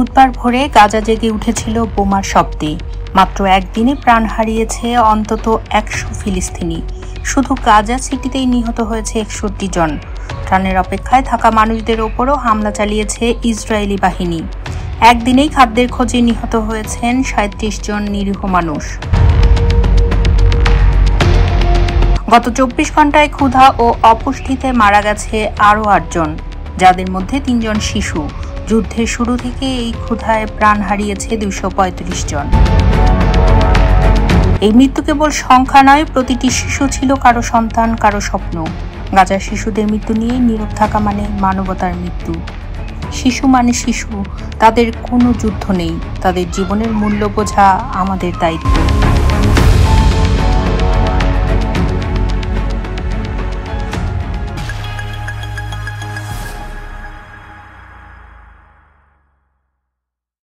বুধবার ভোরে গাজা জেগে উঠেছিল বোমার শব্দে। মাত্র একদিনে প্রাণ হারিয়েছে অন্তত ১০০ ফিলিস্তিনি। শুধু গাজা সিটিতেই নিহত হয়েছে ৬১ জন। ত্রাণের অপেক্ষায় থাকা মানুষদের ওপরও হামলা চালিয়েছে ইসরায়েলি বাহিনী। একদিনেই খাদ্যের খোঁজে নিহত হয়েছেন ৩৭ জন নিরীহ মানুষ। গত ২৪ ঘন্টায় ক্ষুধা ও অপুষ্টিতে মারা গেছে আরও ৮ জন, যাদের মধ্যে ৩ জন শিশু। যুদ্ধের শুরু থেকে এই ক্ষুধায় প্রাণ হারিয়েছে ২৩৫ জন। এই মৃত্যু কেবল সংখ্যা নয়, প্রতিটি শিশু ছিল কারো সন্তান, কারো স্বপ্ন। গাজার শিশুদের মৃত্যু নিয়ে নীরব থাকা মানে মানবতার মৃত্যু। শিশু মানে শিশু, তাদের কোনো যুদ্ধ নেই, তাদের জীবনের মূল্য বোঝা আমাদের দায়িত্ব।